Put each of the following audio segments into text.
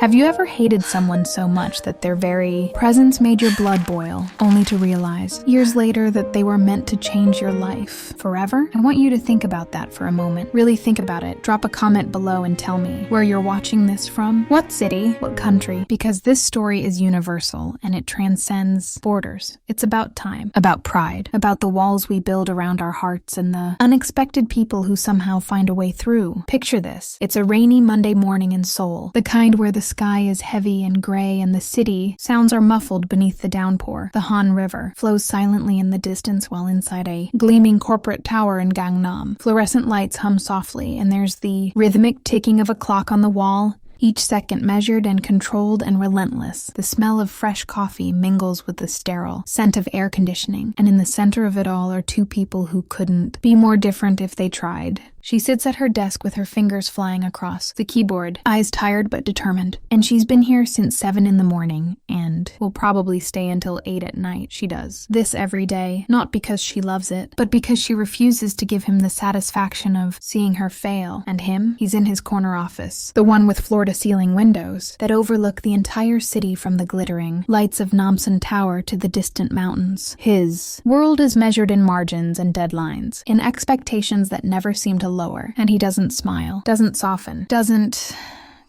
Have you ever hated someone so much that their very presence made your blood boil, only to realize, years later, that they were meant to change your life forever? I want you to think about that for a moment. Really think about it. Drop a comment below and tell me where you're watching this from, what city, what country, because this story is universal and it transcends borders. It's about time, about pride, about the walls we build around our hearts and the unexpected people who somehow find a way through. Picture this. It's a rainy Monday morning in Seoul, the kind where the sky is heavy and gray and the city sounds are muffled beneath the downpour. The Han River flows silently in the distance while inside a gleaming corporate tower in Gangnam, fluorescent lights hum softly and there's the rhythmic ticking of a clock on the wall, each second measured and controlled and relentless. The smell of fresh coffee mingles with the sterile scent of air conditioning, and in the center of it all are two people who couldn't be more different if they tried. She sits at her desk with her fingers flying across the keyboard, eyes tired but determined. And she's been here since 7 in the morning and will probably stay until 8 at night. She does this every day, not because she loves it, but because she refuses to give him the satisfaction of seeing her fail. And him, he's in his corner office, the one with floor-to-ceiling windows that overlook the entire city from the glittering lights of Namsan Tower to the distant mountains. His world is measured in margins and deadlines, in expectations that never seem to lower, and he doesn't smile, doesn't soften, doesn't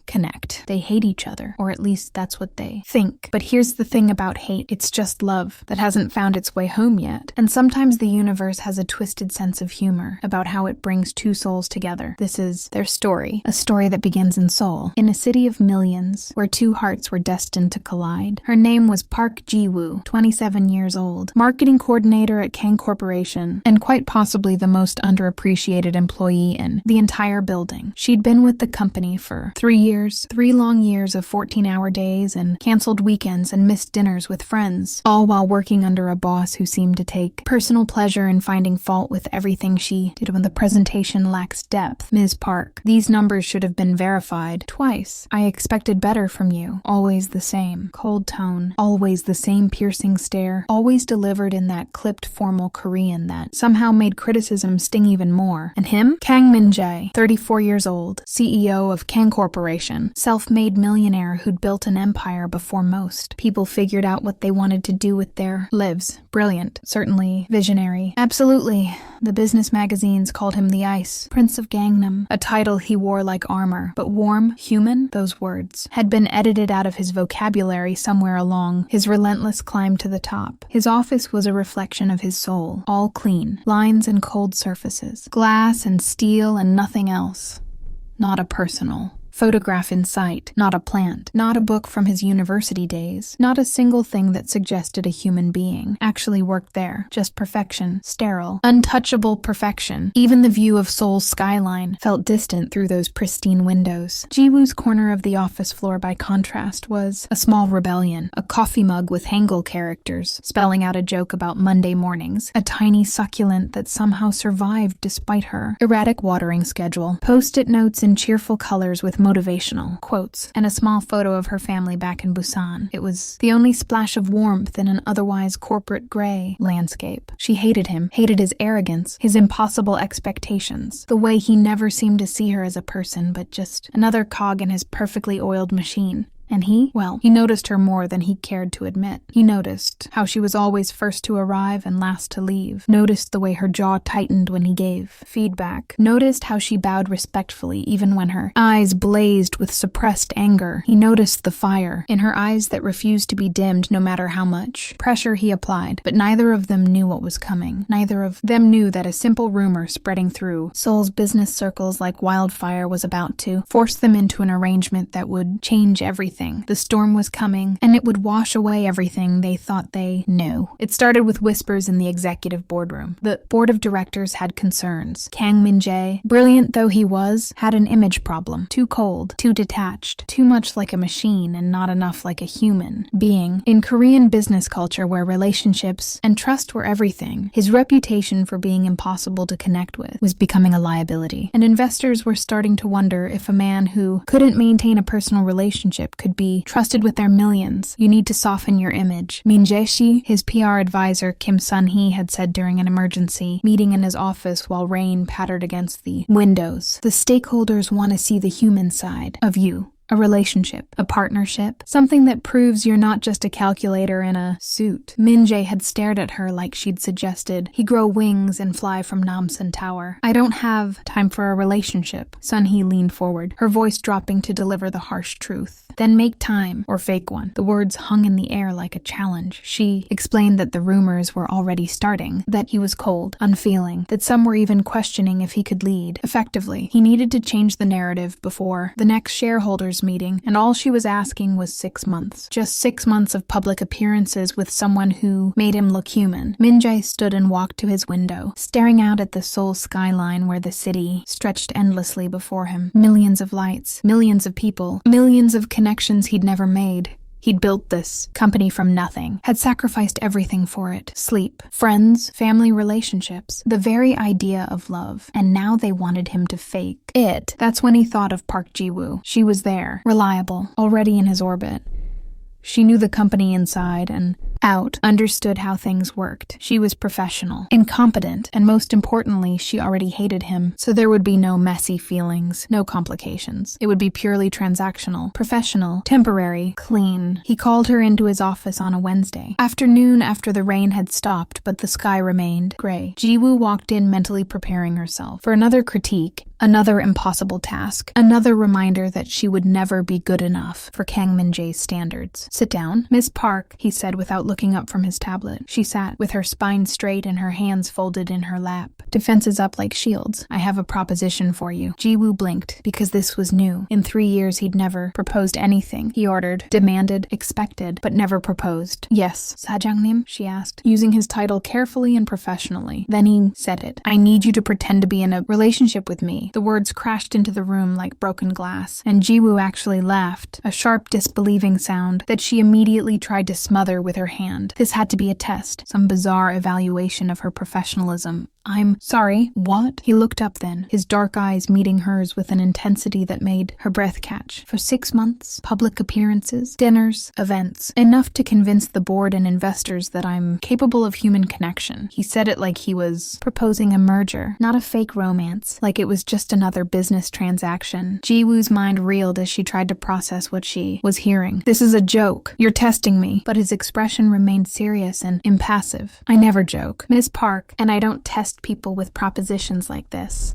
connect. They hate each other, or at least that's what they think. But here's the thing about hate. It's just love that hasn't found its way home yet. And sometimes the universe has a twisted sense of humor about how it brings two souls together. This is their story, a story that begins in Seoul, in a city of millions, where two hearts were destined to collide. Her name was Park Ji-woo, 27 years old, marketing coordinator at Kang Corporation, and quite possibly the most underappreciated employee in the entire building. She'd been with the company for 3 years, 3 long years of 14-hour days and canceled weekends and missed dinners with friends, all while working under a boss who seemed to take personal pleasure in finding fault with everything she did when the presentation lacks depth. Ms. Park, these numbers should have been verified twice. I expected better from you. Always the same. Cold tone. Always the same piercing stare. Always delivered in that clipped formal Korean that somehow made criticism sting even more. And him? Kang Min-jae, 34 years old, CEO of Kang Corporation, self-made millionaire who'd built an empire before most. People figured out what they wanted to do with their lives. Brilliant. Certainly visionary. Absolutely. The business magazines called him the Ice Prince of Gangnam, a title he wore like armor. But warm, human, those words had been edited out of his vocabulary somewhere along his relentless climb to the top. His office was a reflection of his soul, all clean, lines and cold surfaces, glass and steel and nothing else. Not a personal photograph in sight, not a plant, not a book from his university days, not a single thing that suggested a human being actually worked there. Just perfection, sterile, untouchable perfection. Even the view of Seoul's skyline felt distant through those pristine windows. Ji-woo's corner of the office floor, by contrast, was a small rebellion, a coffee mug with Hangul characters, spelling out a joke about Monday mornings, a tiny succulent that somehow survived despite her erratic watering schedule, post-it notes in cheerful colors with motivational quotes, and a small photo of her family back in Busan. It was the only splash of warmth in an otherwise corporate gray landscape. She hated him, hated his arrogance, his impossible expectations, the way he never seemed to see her as a person, but just another cog in his perfectly oiled machine. And he noticed her more than he cared to admit. He noticed how she was always first to arrive and last to leave. Noticed the way her jaw tightened when he gave feedback. Noticed how she bowed respectfully even when her eyes blazed with suppressed anger. He noticed the fire in her eyes that refused to be dimmed no matter how much pressure he applied. But neither of them knew what was coming. Neither of them knew that a simple rumor spreading through Seoul's business circles like wildfire was about to force them into an arrangement that would change everything. The storm was coming, and it would wash away everything they thought they knew. It started with whispers in the executive boardroom. The board of directors had concerns. Kang Min-jae, brilliant though he was, had an image problem. Too cold, too detached, too much like a machine and not enough like a human being. In Korean business culture where relationships and trust were everything, his reputation for being impossible to connect with was becoming a liability. And investors were starting to wonder if a man who couldn't maintain a personal relationship could be trusted with their millions. You need to soften your image. Min Jae-shi, his PR advisor Kim Sun-hee, had said during an emergency meeting in his office while rain pattered against the windows. The stakeholders want to see the human side of you. A relationship, a partnership, something that proves you're not just a calculator in a suit. Min-jae had stared at her like she'd suggested he grow wings and fly from Namsan Tower. I don't have time for a relationship. Sun-hee leaned forward, her voice dropping to deliver the harsh truth. Then make time, or fake one. The words hung in the air like a challenge. She explained that the rumors were already starting, that he was cold, unfeeling, that some were even questioning if he could lead. Effectively, he needed to change the narrative before the next shareholders meeting, and all she was asking was 6 months. Just 6 months of public appearances with someone who made him look human. Min-jae stood and walked to his window, staring out at the Seoul skyline where the city stretched endlessly before him. Millions of lights, millions of people, millions of connections he'd never made. He'd built this company from nothing, had sacrificed everything for it. Sleep, friends, family relationships, the very idea of love. And now they wanted him to fake it. That's when he thought of Park Ji-woo. She was there, reliable, already in his orbit. She knew the company inside and out, understood how things worked. She was professional, incompetent, and most importantly, she already hated him, so there would be no messy feelings, no complications. It would be purely transactional, professional, temporary, clean. He called her into his office on a Wednesday afternoon after the rain had stopped, but the sky remained gray. Ji-woo walked in mentally preparing herself for another critique, another impossible task, another reminder that she would never be good enough for Kang Min-jae's standards. Sit down. Miss Park, he said without looking up from his tablet. She sat, with her spine straight and her hands folded in her lap, defenses up like shields. I have a proposition for you. Ji-woo blinked, because this was new. In 3 years he'd never proposed anything. He ordered, demanded, expected, but never proposed. Yes, Sajangnim? She asked, using his title carefully and professionally. Then he said it. I need you to pretend to be in a relationship with me. The words crashed into the room like broken glass, and Ji-woo actually laughed, a sharp, disbelieving sound that she immediately tried to smother with her hand. This had to be a test, some bizarre evaluation of her professionalism. I'm sorry, what? He looked up then, his dark eyes meeting hers with an intensity that made her breath catch. For 6 months, public appearances, dinners, events, enough to convince the board and investors that I'm capable of human connection. He said it like he was proposing a merger, not a fake romance, like it was just another business transaction. Ji-woo's mind reeled as she tried to process what she was hearing. This is a joke. You're testing me. But his expression remained serious and impassive. I never joke. Miss Park, and I don't test people with propositions like this.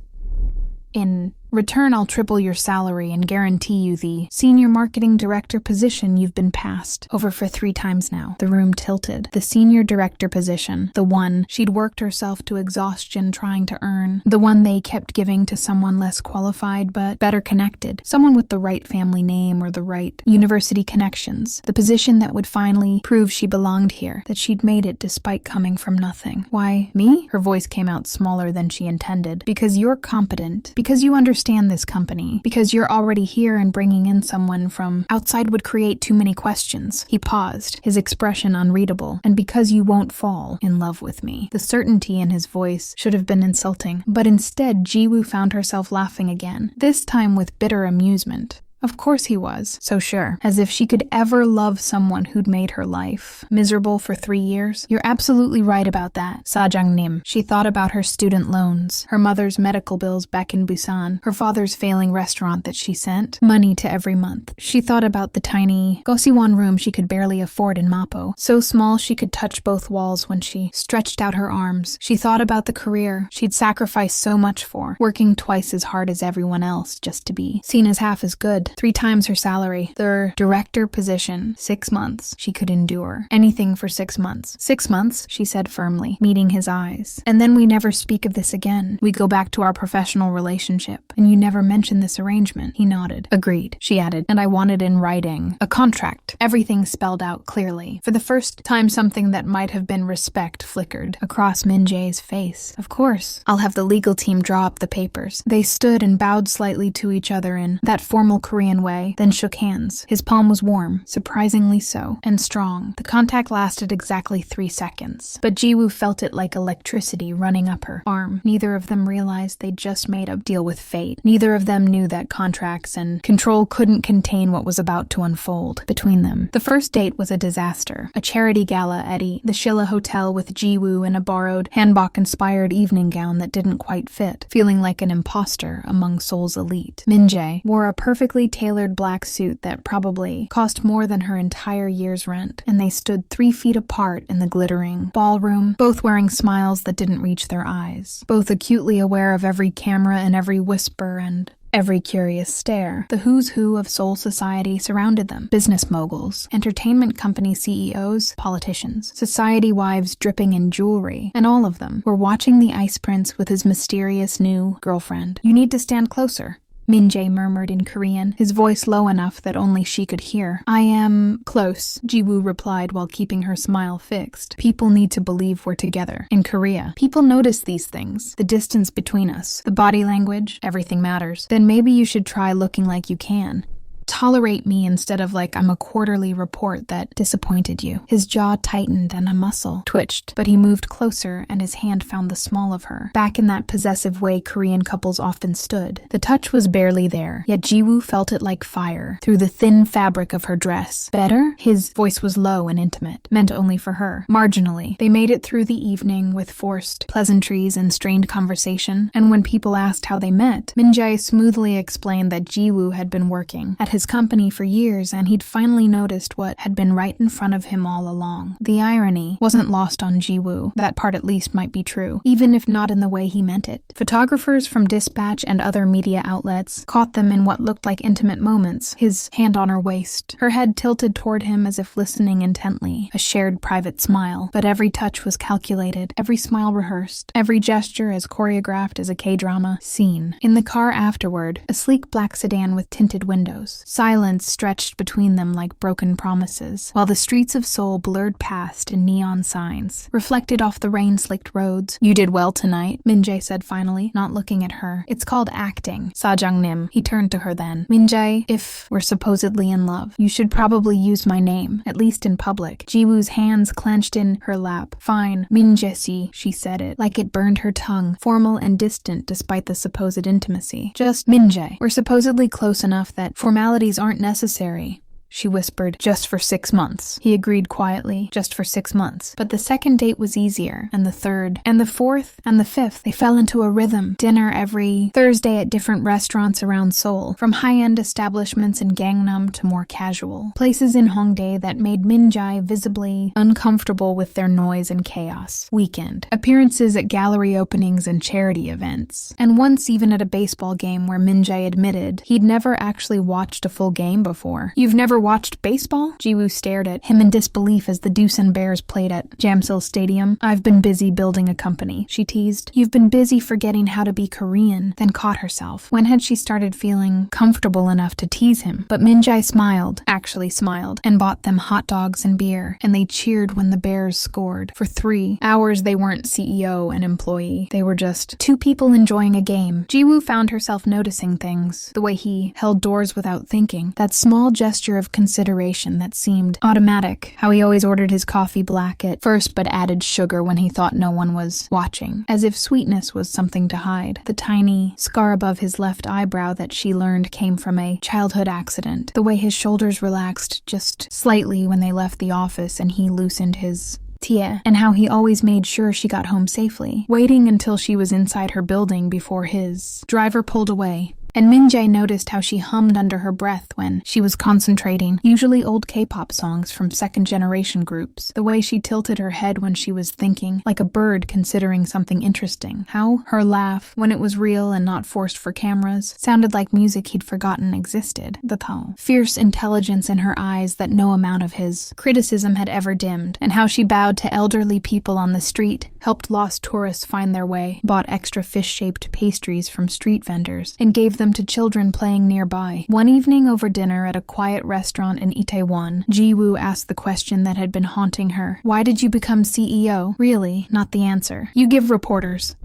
In return, I'll triple your salary and guarantee you the senior marketing director position you've been passed over for 3 times now. The room tilted. The senior director position, the one she'd worked herself to exhaustion trying to earn, the one they kept giving to someone less qualified but better connected, someone with the right family name or the right university connections, the position that would finally prove she belonged here, that she'd made it despite coming from nothing. Why, me? Her voice came out smaller than she intended. Because you're competent, because you understand this company, because you're already here and bringing in someone from outside would create too many questions. He paused, his expression unreadable, and because you won't fall in love with me. The certainty in his voice should have been insulting, but instead Ji-woo found herself laughing again, this time with bitter amusement. Of course he was, so sure, as if she could ever love someone who'd made her life miserable for 3 years. You're absolutely right about that, Sajangnim. She thought about her student loans, her mother's medical bills back in Busan, her father's failing restaurant that she sent money to every month. She thought about the tiny Gosiwon room she could barely afford in Mapo, so small she could touch both walls when she stretched out her arms. She thought about the career she'd sacrificed so much for, working twice as hard as everyone else just to be seen as half as good. 3 times her salary. Their director position. 6 months. She could endure anything for 6 months. 6 months, she said firmly, meeting his eyes. And then we never speak of this again. We go back to our professional relationship. And you never mention this arrangement. He nodded. Agreed, she added. And I wanted in writing. A contract. Everything spelled out clearly. For the first time, something that might have been respect flickered across Min-jae's face. Of course. I'll have the legal team draw up the papers. They stood and bowed slightly to each other in that formal Korean way, then shook hands. His palm was warm, surprisingly so, and strong. The contact lasted exactly 3 seconds, but Ji-woo felt it like electricity running up her arm. Neither of them realized they'd just made a deal with fate. Neither of them knew that contracts and control couldn't contain what was about to unfold between them. The first date was a disaster. A charity gala at the Shilla Hotel with Ji-woo in a borrowed, hanbok-inspired evening gown that didn't quite fit, feeling like an imposter among Seoul's elite. Min-jae wore a perfectly carefully tailored black suit that probably cost more than her entire year's rent, and they stood 3 feet apart in the glittering ballroom, both wearing smiles that didn't reach their eyes, both acutely aware of every camera and every whisper and every curious stare. The who's who of Seoul society surrounded them. Business moguls, entertainment company CEOs, politicians, society wives dripping in jewelry, and all of them were watching the ice prince with his mysterious new girlfriend. "You need to stand closer," Min-jae murmured in Korean, his voice low enough that only she could hear. "I am close," Ji-woo replied while keeping her smile fixed. "People need to believe we're together. In Korea, people notice these things. The distance between us, the body language, everything matters. Then maybe you should try looking like you can. Tolerate me instead of like I'm a quarterly report that disappointed you." His jaw tightened and a muscle twitched, but he moved closer and his hand found the small of her, back in that possessive way Korean couples often stood. The touch was barely there, yet Ji-woo felt it like fire through the thin fabric of her dress. "Better?" His voice was low and intimate, meant only for her. Marginally. They made it through the evening with forced pleasantries and strained conversation, and when people asked how they met, Min-jae smoothly explained that Ji-woo had been working at his company for years and he'd finally noticed what had been right in front of him all along. The irony wasn't lost on Ji-woo. That part at least might be true, even if not in the way he meant it. Photographers from Dispatch and other media outlets caught them in what looked like intimate moments, his hand on her waist, her head tilted toward him as if listening intently, a shared private smile. But every touch was calculated, every smile rehearsed, every gesture as choreographed as a K-drama scene. In the car afterward, a sleek black sedan with tinted windows, silence stretched between them like broken promises, while the streets of Seoul blurred past in neon signs, reflected off the rain-slicked roads. "You did well tonight," Min-jae said finally, not looking at her. "It's called acting, Sajang-nim." He turned to her then. "Min-jae, if we're supposedly in love, you should probably use my name, at least in public." Ji-woo's hands clenched in her lap. "Fine, Min-jae-si," she said it, like it burned her tongue, formal and distant despite the supposed intimacy. "Just Min-jae. We're supposedly close enough that formalities aren't necessary." She whispered, "Just for 6 months." He agreed quietly, just for 6 months. But the second date was easier, and the third, and the fourth, and the fifth. They fell into a rhythm. Dinner every Thursday at different restaurants around Seoul, from high-end establishments in Gangnam to more casual places in Hongdae that made Min-jae visibly uncomfortable with their noise and chaos. Weekend appearances at gallery openings and charity events, and once even at a baseball game where Min-jae admitted he'd never actually watched a full game before. "You've never watched baseball?" Ji-woo stared at him in disbelief as the Deuce and Bears played at Jamsil Stadium. "I've been busy building a company," she teased. "You've been busy forgetting how to be Korean," then caught herself. When had she started feeling comfortable enough to tease him? But Min-jae smiled, actually smiled, and bought them hot dogs and beer, and they cheered when the Bears scored. For 3 hours they weren't CEO and employee. They were just two people enjoying a game. Ji-woo found herself noticing things. The way he held doors without thinking. That small gesture of consideration that seemed automatic. How he always ordered his coffee black at first but added sugar when he thought no one was watching. As if sweetness was something to hide. The tiny scar above his left eyebrow that she learned came from a childhood accident. The way his shoulders relaxed just slightly when they left the office and he loosened his tie, and how he always made sure she got home safely, waiting until she was inside her building before his driver pulled away. And Min-jae noticed how she hummed under her breath when she was concentrating, usually old K-pop songs from second-generation groups. The way she tilted her head when she was thinking, like a bird considering something interesting. How her laugh, when it was real and not forced for cameras, sounded like music he'd forgotten existed. The fierce intelligence in her eyes that no amount of his criticism had ever dimmed. And how she bowed to elderly people on the street, helped lost tourists find their way, bought extra fish-shaped pastries from street vendors, and gave them to children playing nearby. One evening over dinner at a quiet restaurant in Itaewon, Ji-woo asked the question that had been haunting her. "Why did you become CEO?" Really, not the answer. "You give reporters."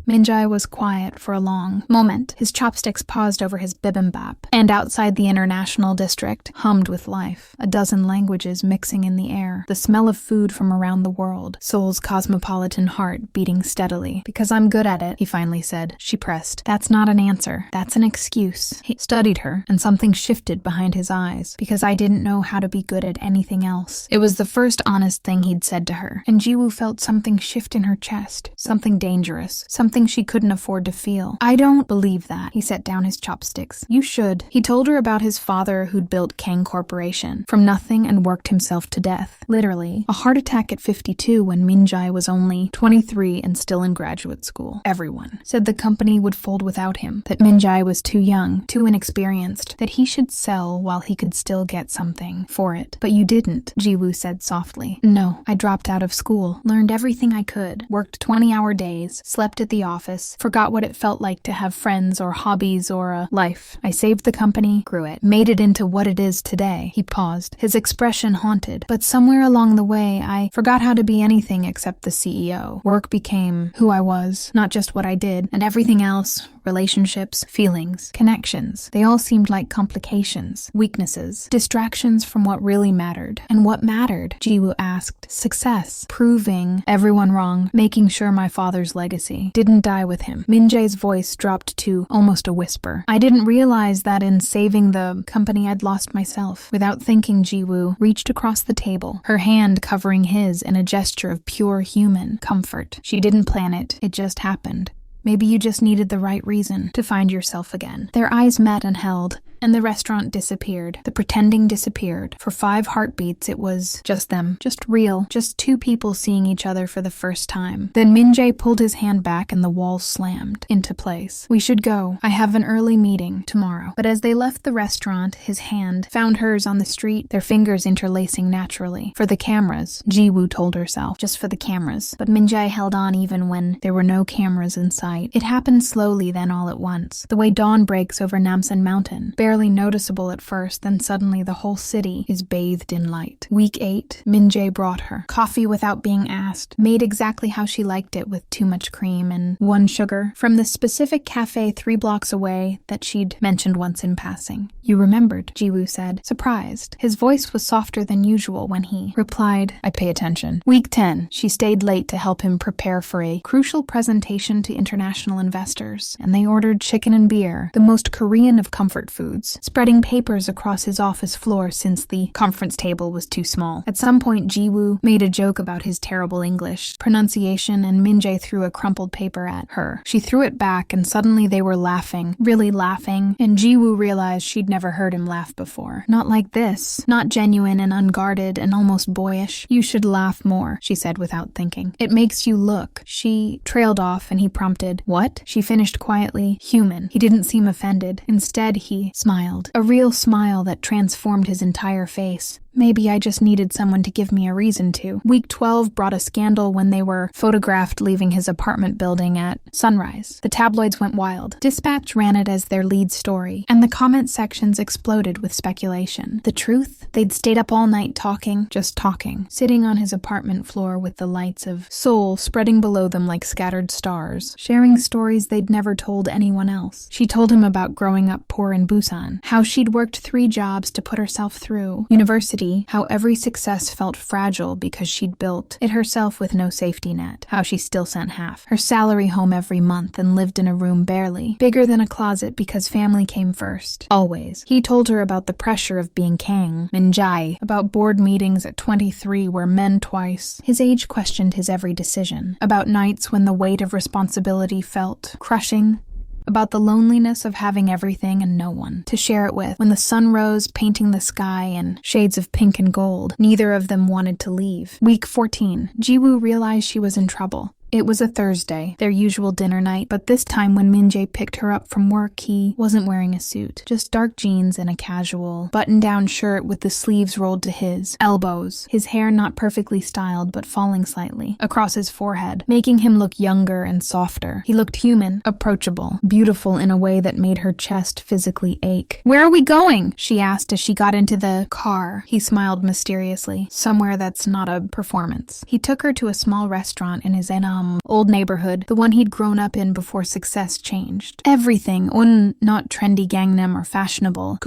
Min-jae was quiet for a long moment. His chopsticks paused over his bibimbap, and outside the international district hummed with life, a dozen languages mixing in the air, the smell of food from around the world, Seoul's cosmopolitan heart beating steadily. "Because I'm good at it," he finally said. She pressed. "That's not an answer. That's an excuse." He studied her, and something shifted behind his eyes. "Because I didn't know how to be good at anything else." It was the first honest thing he'd said to her, and Ji-woo felt something shift in her chest, something dangerous, something something she couldn't afford to feel. I don't believe that. He set down his chopsticks. You should. He told her about his father who'd built Kang Corporation from nothing and worked himself to death. Literally, a heart attack at 52 when Min-jae was only 23 and still in graduate school. Everyone said the company would fold without him, that Min-jae was too young, too inexperienced, that he should sell while he could still get something for it. But you didn't, Ji-woo said softly. No, I dropped out of school, learned everything I could, worked 20-hour days, slept at the office, forgot what it felt like to have friends or hobbies or a life. I saved the company, grew it, made it into what it is today. He paused, his expression haunted. But somewhere along the way, I forgot how to be anything except the CEO. Work became who I was, not just what I did, and everything else, relationships, feelings, connections. They all seemed like complications, weaknesses, distractions from what really mattered. And what mattered? Ji-woo asked. Success. Proving everyone wrong. Making sure my father's legacy didn't die with him. Min-jae's voice dropped to almost a whisper. I didn't realize that in saving the company I'd lost myself. Without thinking, Ji-woo reached across the table, her hand covering his in a gesture of pure human comfort. She didn't plan it. It just happened. Maybe you just needed the right reason to find yourself again. Their eyes met and held, and the restaurant disappeared. The pretending disappeared. For 5 heartbeats, it was just them. Just real. Just 2 people seeing each other for the first time. Then Min-jae pulled his hand back and the walls slammed into place. We should go. I have an early meeting tomorrow. But as they left the restaurant, his hand found hers on the street, their fingers interlacing naturally. For the cameras, Ji-woo told herself. Just for the cameras. But Min-jae held on even when there were no cameras in sight. It happened slowly, then all at once. The way dawn breaks over Namsan Mountain. Barely noticeable at first, then suddenly the whole city is bathed in light. Week 8, Min-jae brought her. Coffee without being asked, made exactly how she liked it with too much cream and 1 sugar, from the specific cafe 3 blocks away that she'd mentioned once in passing. You remembered, Ji-woo said, surprised. His voice was softer than usual when he replied, I pay attention. Week 10, she stayed late to help him prepare for a crucial presentation to international investors, and they ordered chicken and beer, the most Korean of comfort foods, spreading papers across his office floor since the conference table was too small. At some point, Ji-woo made a joke about his terrible English pronunciation, and Min-jae threw a crumpled paper at her. She threw it back, and suddenly they were laughing, really laughing, and Ji-woo realized she'd never heard him laugh before. Not like this. Not genuine and unguarded and almost boyish. You should laugh more, she said without thinking. It makes you look. She trailed off, and he prompted, what? She finished quietly, human. He didn't seem offended. Instead, he smiled. A real smile that transformed his entire face. Maybe I just needed someone to give me a reason to. Week 12 brought a scandal when they were photographed leaving his apartment building at sunrise. The tabloids went wild. Dispatch ran it as their lead story, and the comment sections exploded with speculation. The truth? They'd stayed up all night talking, just talking, sitting on his apartment floor with the lights of Seoul spreading below them like scattered stars, sharing stories they'd never told anyone else. She told him about growing up poor in Busan, how she'd worked 3 jobs to put herself through university, how every success felt fragile because she'd built it herself with no safety net, how she still sent half her salary home every month and lived in a room barely bigger than a closet because family came first, always. He told her about the pressure of being Kang, Min-jae, about board meetings at 23 where men twice his age questioned his every decision, about nights when the weight of responsibility felt crushing, about the loneliness of having everything and no one to share it with. When the sun rose, painting the sky in shades of pink and gold, neither of them wanted to leave. Week 14, Ji-woo realized she was in trouble. It was a Thursday, their usual dinner night, but this time when Min-jae picked her up from work, he wasn't wearing a suit. Just dark jeans and a casual, button-down shirt with the sleeves rolled to his elbows, his hair not perfectly styled but falling slightly across his forehead, making him look younger and softer. He looked human, approachable, beautiful in a way that made her chest physically ache. Where are we going? She asked as she got into the car. He smiled mysteriously. Somewhere that's not a performance. He took her to a small restaurant in his old neighborhood, the one he'd grown up in before success changed. Everything, not trendy Gangnam or fashionable,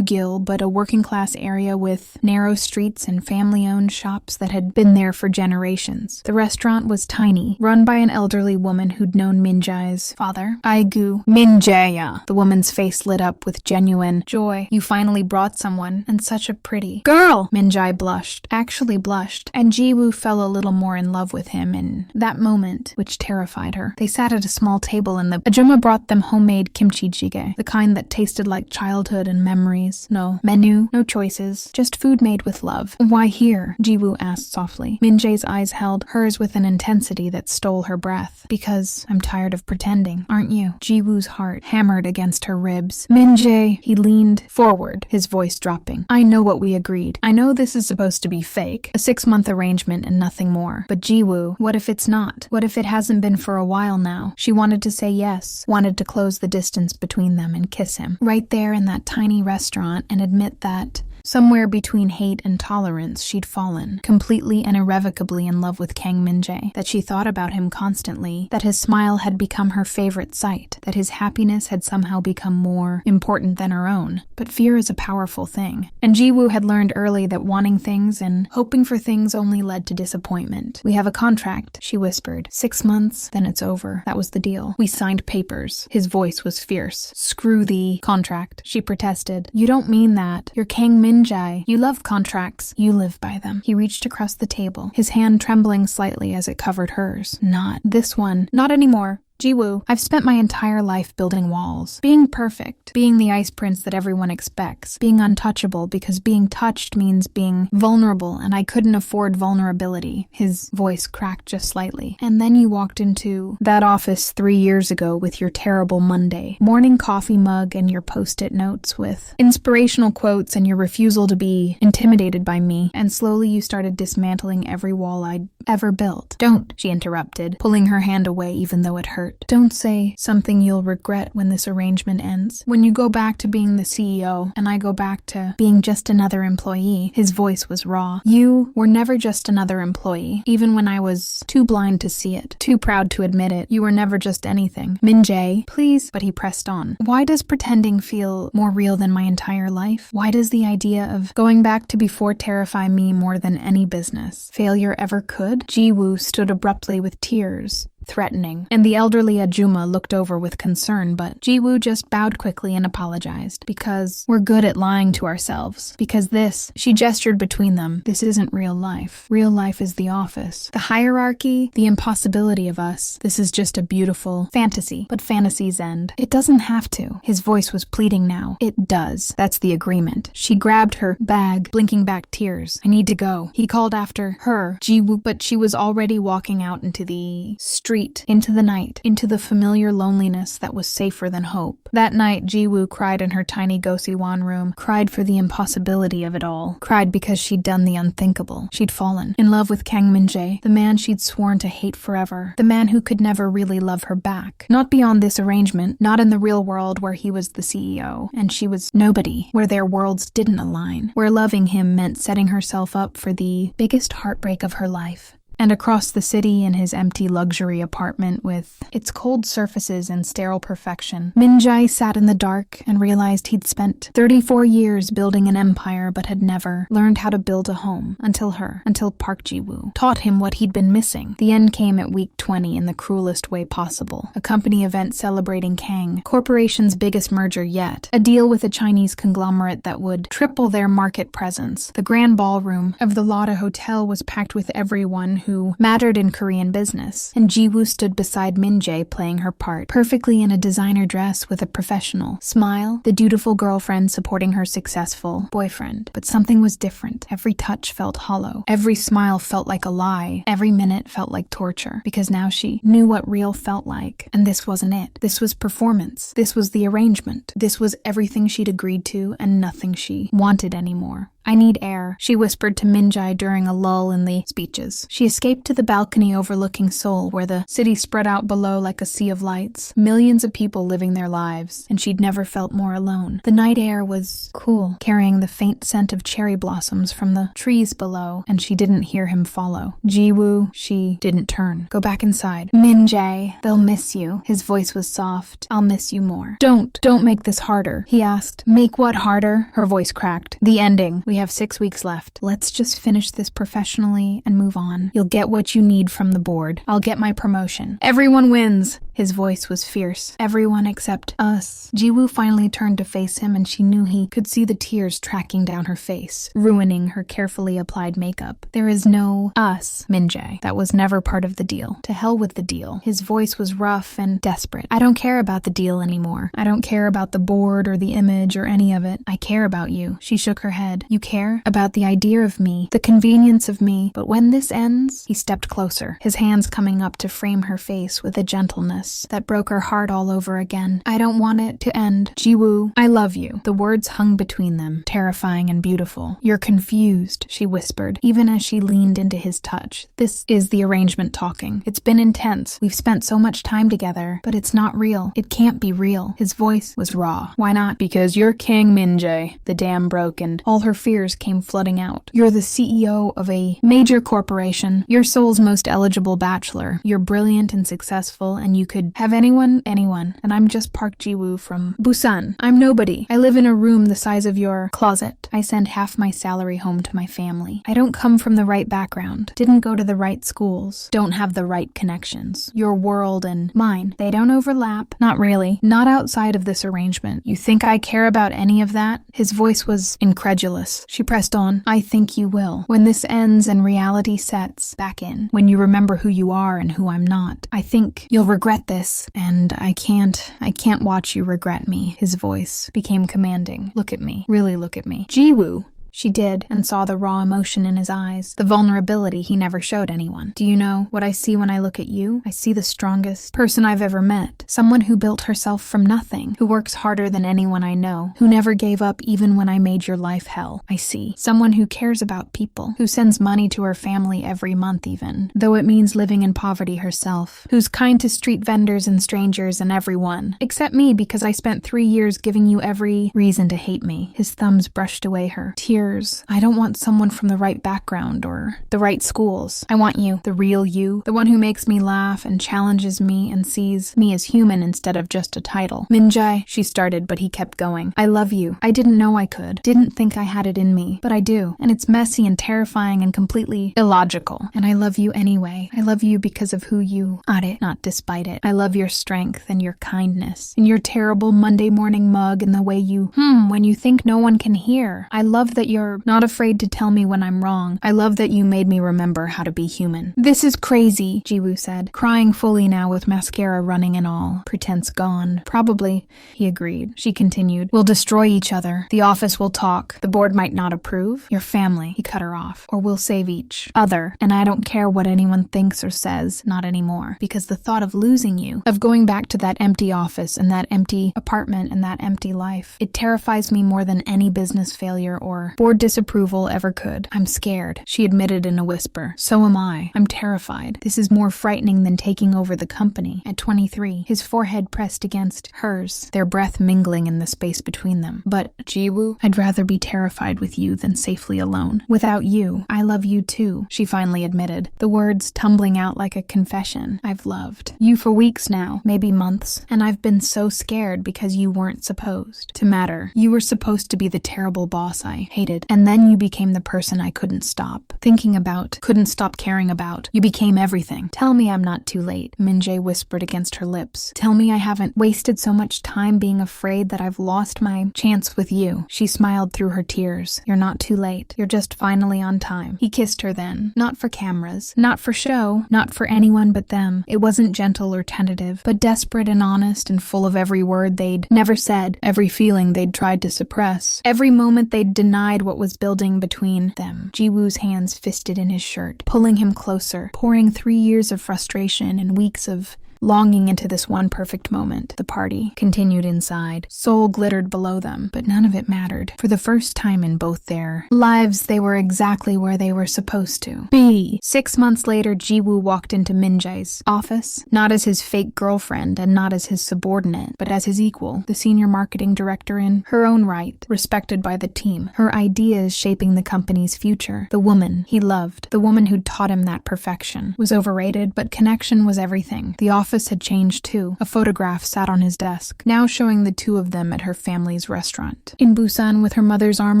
Gil, but a working-class area with narrow streets and family-owned shops that had been there for generations. The restaurant was tiny, run by an elderly woman who'd known Min-jae's father. Aigu. Min-jae. The woman's face lit up with genuine joy. You finally brought someone, and such a pretty girl! Min-jae blushed, actually blushed, and Ji-woo fell a little more in love with him in that moment. moment, which terrified her. They sat at a small table and the Ajumma brought them homemade kimchi jjigae, the kind that tasted like childhood and memories. No menu, no choices, just food made with love. Why here? Jiwoo asked softly. Min-jae's eyes held hers with an intensity that stole her breath. Because I'm tired of pretending, aren't you? Jiwoo's heart hammered against her ribs. Min-jae, he leaned forward, his voice dropping. I know what we agreed. I know this is supposed to be fake, a 6-month arrangement and nothing more. But Jiwoo, what if it's not? What if it hasn't been for a while now? She wanted to say yes, wanted to close the distance between them and kiss him. Right there in that tiny restaurant and admit that somewhere between hate and tolerance, she'd fallen, completely and irrevocably in love with Kang Min-jae, that she thought about him constantly, that his smile had become her favorite sight, that his happiness had somehow become more important than her own. But fear is a powerful thing, and Jiwoo had learned early that wanting things and hoping for things only led to disappointment. We have a contract, she whispered. 6 months, then it's over. That was the deal. We signed papers. His voice was fierce. Screw the contract, she protested. You don't mean that. You're Kang Min-jae. You love contracts. You live by them. He reached across the table, his hand trembling slightly as it covered hers. Not this one. Not anymore. Jiwoo, I've spent my entire life building walls. Being perfect. Being the ice prince that everyone expects. Being untouchable because being touched means being vulnerable and I couldn't afford vulnerability. His voice cracked just slightly. And then you walked into that office 3 years ago with your terrible Monday. Morning coffee mug and your post-it notes with inspirational quotes and your refusal to be intimidated by me. And slowly you started dismantling every wall I'd ever built. Don't, she interrupted, pulling her hand away even though it hurt. Don't say something you'll regret when this arrangement ends. When you go back to being the CEO and I go back to being just another employee. His voice was raw. You were never just another employee. Even when I was too blind to see it, too proud to admit it, you were never just anything. Min-jae, please, but he pressed on. Why does pretending feel more real than my entire life? Why does the idea of going back to before terrify me more than any business? Failure ever could? Jiwoo stood abruptly with tears. Threatening, and the elderly Ajumma looked over with concern, but Jiwoo just bowed quickly and apologized. Because we're good at lying to ourselves. Because this, she gestured between them, this isn't real life. Real life is the office. The hierarchy, the impossibility of us. This is just a beautiful fantasy, but fantasies end. It doesn't have to. His voice was pleading now. It does. That's the agreement. She grabbed her bag, blinking back tears. I need to go. He called after her, Jiwoo, but she was already walking out into the street, into the night, into the familiar loneliness that was safer than hope. That night, Jiwoo cried in her tiny Gosiwan room, cried for the impossibility of it all, cried because she'd done the unthinkable. She'd fallen in love with Kang Min-jae, the man she'd sworn to hate forever, the man who could never really love her back. Not beyond this arrangement, not in the real world where he was the CEO, and she was nobody, where their worlds didn't align, where loving him meant setting herself up for the biggest heartbreak of her life. And across the city in his empty luxury apartment with its cold surfaces and sterile perfection, Min-jae sat in the dark and realized he'd spent 34 years building an empire but had never learned how to build a home until Park Jiwoo taught him what he'd been missing. The end came at week 20 in the cruelest way possible. A company event celebrating Kang, Corporation's biggest merger yet, a deal with a Chinese conglomerate that would triple their market presence. The grand ballroom of the Lotte Hotel was packed with everyone who mattered in Korean business, and Jiwoo stood beside Min-jae playing her part, perfectly in a designer dress with a professional smile, the dutiful girlfriend supporting her successful boyfriend. But something was different. Every touch felt hollow. Every smile felt like a lie. Every minute felt like torture, because now she knew what real felt like, and this wasn't it. This was performance. This was the arrangement. This was everything she'd agreed to and nothing she wanted anymore. I need air, she whispered to Min-jae during a lull in the speeches. She escaped to the balcony overlooking Seoul, where the city spread out below like a sea of lights, millions of people living their lives, and she'd never felt more alone. The night air was cool, carrying the faint scent of cherry blossoms from the trees below, and she didn't hear him follow. Jiwoo, she didn't turn. Go back inside. Min-jae, they'll miss you. His voice was soft. I'll miss you more. Don't make this harder, he asked. Make what harder? Her voice cracked. The ending. We have 6 weeks left. Let's just finish this professionally and move on. You'll get what you need from the board. I'll get my promotion. Everyone wins. His voice was fierce. Everyone except us. Jiwoo finally turned to face him, and she knew he could see the tears tracking down her face, ruining her carefully applied makeup. There is no us, Min-jae. That was never part of the deal. To hell with the deal. His voice was rough and desperate. I don't care about the deal anymore. I don't care about the board or the image or any of it. I care about you. She shook her head. You care about the idea of me, the convenience of me. But when this ends, he stepped closer, his hands coming up to frame her face with a gentleness that broke her heart all over again. I don't want it to end. Jiwoo, I love you. The words hung between them, terrifying and beautiful. You're confused, she whispered, even as she leaned into his touch. This is the arrangement talking. It's been intense. We've spent so much time together, but it's not real. It can't be real. His voice was raw. Why not? Because you're King Min-jae. The dam broke and all her fears came flooding out. You're the CEO of a major corporation. You're Seoul's most eligible bachelor. You're brilliant and successful, and you could have anyone, and I'm just Park Jiwoo from Busan. I'm nobody. I live in a room the size of your closet. I send half my salary home to my family. I don't come from the right background. Didn't go to the right schools. Don't have the right connections. Your world and mine, they don't overlap. Not really. Not outside of this arrangement. You think I care about any of that? His voice was incredulous. She pressed on. I think you will. When this ends and reality sets back in, when you remember who you are and who I'm not, I think you'll regret this, and I can't watch you regret me. His voice became commanding. Look at me. Really look at me. Jiwoo. She did, and saw the raw emotion in his eyes, the vulnerability he never showed anyone. Do you know what I see when I look at you? I see the strongest person I've ever met. Someone who built herself from nothing, who works harder than anyone I know, who never gave up even when I made your life hell. I see someone who cares about people, who sends money to her family every month even, though it means living in poverty herself, who's kind to street vendors and strangers and everyone, except me because I spent 3 years giving you every reason to hate me. His thumbs brushed away her tears. I don't want someone from the right background or the right schools. I want you, the real you, the one who makes me laugh and challenges me and sees me as human instead of just a title. Min-jae, she started, but he kept going. I love you. I didn't know I could. Didn't think I had it in me, but I do. And it's messy and terrifying and completely illogical. And I love you anyway. I love you because of who you are, not despite it. I love your strength and your kindness and your terrible Monday morning mug and the way you, when you think no one can hear. I love that you're not afraid to tell me when I'm wrong. I love that you made me remember how to be human. This is crazy, Jiwoo said, crying fully now with mascara running and all. Pretense gone. Probably, he agreed. She continued, we'll destroy each other. The office will talk. The board might not approve. Your family, he cut her off. Or we'll save each other. And I don't care what anyone thinks or says, not anymore. Because the thought of losing you, of going back to that empty office and that empty apartment and that empty life, it terrifies me more than any business failure or board disapproval ever could. I'm scared, she admitted in a whisper. So am I. I'm terrified. This is more frightening than taking over the company. At 23, his forehead pressed against hers, their breath mingling in the space between them. But, Jiwoo, I'd rather be terrified with you than safely alone. Without you, I love you too, she finally admitted, the words tumbling out like a confession. I've loved you for weeks now, maybe months, and I've been so scared because you weren't supposed to matter. You were supposed to be the terrible boss I hated, and then you became the person I couldn't stop thinking about, couldn't stop caring about. You became everything. Tell me I'm not too late, Min-jae whispered against her lips. Tell me I haven't wasted so much time being afraid that I've lost my chance with you. She smiled through her tears. You're not too late. You're just finally on time. He kissed her then. Not for cameras. Not for show. Not for anyone but them. It wasn't gentle or tentative, but desperate and honest and full of every word they'd never said, every feeling they'd tried to suppress, every moment they'd denied what was building between them. Jiwoo's hands fisted in his shirt, pulling him closer, pouring 3 years of frustration and weeks of longing into this one perfect moment. The party continued inside. Seoul glittered below them, but none of it mattered. For the first time in both their lives, they were exactly where they were supposed to be. 6 months later, Jiwoo walked into Min-jae's office, not as his fake girlfriend and not as his subordinate, but as his equal, the senior marketing director in her own right, respected by the team, her ideas shaping the company's future. The woman he loved, the woman who'd taught him that perfection was overrated, but connection was everything. The office office had changed too. A photograph sat on his desk, now showing the two of them at her family's restaurant. In Busan, with her mother's arm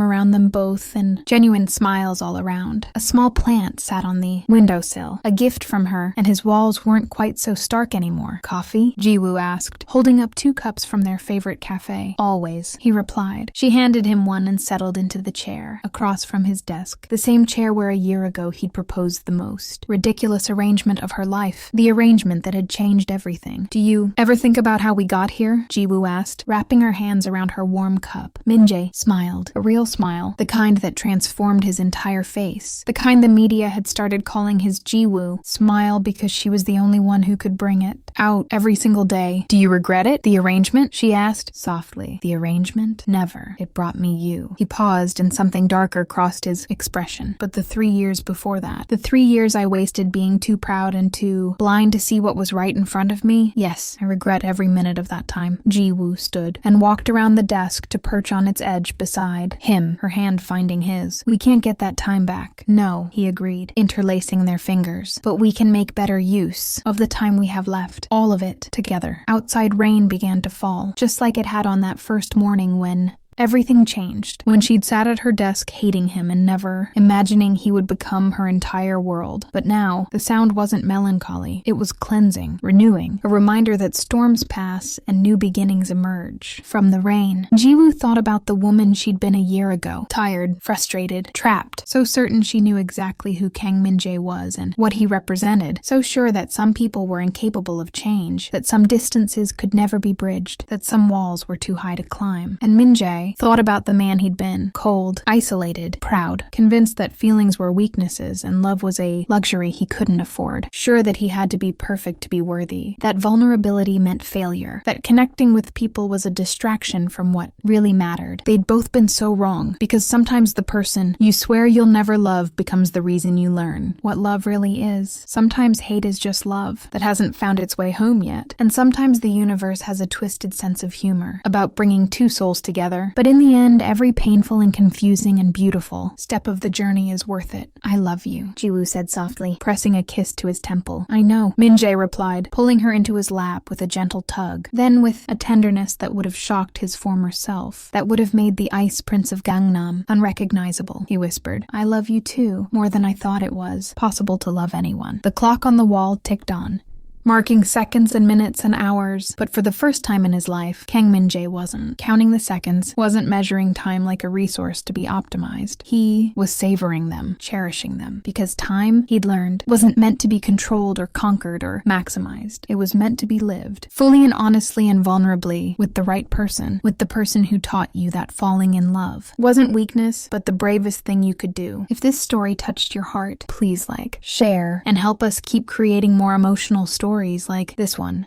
around them both and genuine smiles all around. A small plant sat on the windowsill, a gift from her, and his walls weren't quite so stark anymore. Coffee? Ji-woo asked, holding up 2 cups from their favorite cafe. Always, he replied. She handed him one and settled into the chair, across from his desk. The same chair where a year ago he'd proposed the most ridiculous arrangement of her life. The arrangement that had changed everything. Do you ever think about how we got here? Ji-woo asked, wrapping her hands around her warm cup. Min-jae smiled, a real smile, the kind that transformed his entire face. The kind the media had started calling his Ji-woo smile because she was the only one who could bring it out every single day. Do you regret it? The arrangement? She asked softly. The arrangement? Never. It brought me you. He paused and something darker crossed his expression. But the 3 years before that, the 3 years I wasted being too proud and too blind to see what was right in front of me? Yes, I regret every minute of that time. Ji-woo stood and walked around the desk to perch on its edge beside him, her hand finding his. We can't get that time back. No, he agreed, interlacing their fingers. But we can make better use of the time we have left. All of it, together. Outside rain began to fall, just like it had on that first morning when everything changed, when she'd sat at her desk hating him and never imagining he would become her entire world. But now, the sound wasn't melancholy. It was cleansing, renewing, a reminder that storms pass and new beginnings emerge. From the rain, Ji-woo thought about the woman she'd been a year ago. Tired, frustrated, trapped, so certain she knew exactly who Kang Min-jae was and what he represented, so sure that some people were incapable of change, that some distances could never be bridged, that some walls were too high to climb. And Min-jae thought about the man he'd been, cold, isolated, proud, convinced that feelings were weaknesses and love was a luxury he couldn't afford, sure that he had to be perfect to be worthy, that vulnerability meant failure, that connecting with people was a distraction from what really mattered. They'd both been so wrong, because sometimes the person you swear you'll never love becomes the reason you learn what love really is. Sometimes hate is just love that hasn't found its way home yet, and sometimes the universe has a twisted sense of humor about bringing 2 souls together. But in the end, every painful and confusing and beautiful step of the journey is worth it. I love you, Ji-woo said softly, pressing a kiss to his temple. I know, Min-jae replied, pulling her into his lap with a gentle tug. Then with a tenderness that would have shocked his former self, that would have made the ice prince of Gangnam unrecognizable, he whispered, I love you too, more than I thought it was possible to love anyone. The clock on the wall ticked on, marking seconds and minutes and hours, but for the first time in his life, Kang Min-jae wasn't counting the seconds, wasn't measuring time like a resource to be optimized. He was savoring them, cherishing them, because time, he'd learned, wasn't meant to be controlled or conquered or maximized. It was meant to be lived, fully and honestly and vulnerably, with the right person, with the person who taught you that falling in love wasn't weakness, but the bravest thing you could do. If this story touched your heart, please like, share, and help us keep creating more emotional stories like this one.